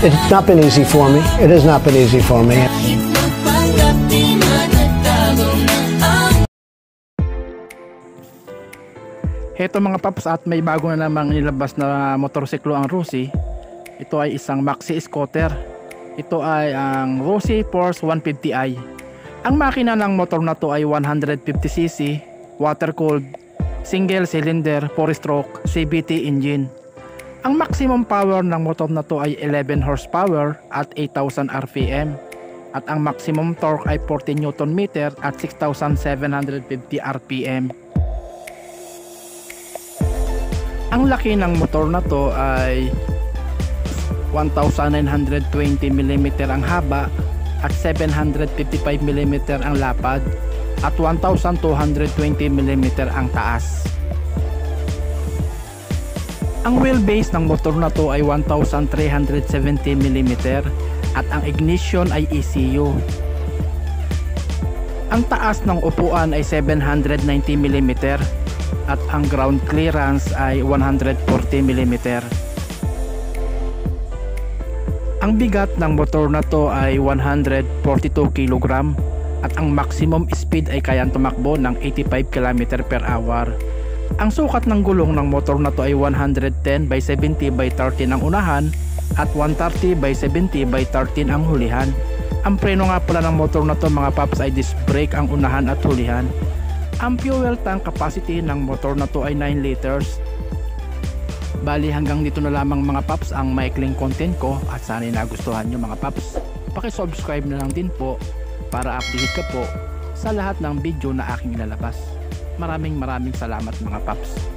It's not been easy for me. It has not been easy for me. Heto mga paps, at may bago na namang nilabas na motorsiklo ang Rossi. Ito ay isang maxi scooter. Ito ay ang Rossi Force 150i. Ang makina ng motor na to ay 150cc, water cooled, single cylinder, 4-stroke, CVT engine. Ang maximum power ng motor na to ay 11 horsepower at 8,000 RPM. At ang maximum torque ay 40 Nm at 6,750 RPM. Ang laki ng motor na to ay 1,920mm ang haba at 755mm ang lapad at 1,220mm ang taas. Ang wheelbase ng motor na to ay 1,370mm at ang ignition ay ECU. Ang taas ng upuan ay 790mm at ang ground clearance ay 140mm. Ang bigat ng motor na to ay 142 kg at ang maximum speed ay kayang tumakbo ng 85 km/h. Ang sukat ng gulong ng motor na to ay 110/70/13 ang unahan at 130/70/13 ang hulihan. Ang preno nga pala ng motor na to mga paps ay disc brake ang unahan at hulihan. Ang fuel tank capacity ng motor na to ay 9 liters. Bali hanggang dito na lamang mga paps ang maikling content ko at sana'y nagustuhan nyo mga paps. Paki-subscribe na lang din po para update ka po sa lahat ng video na aking ilalabas. Maraming salamat mga paps.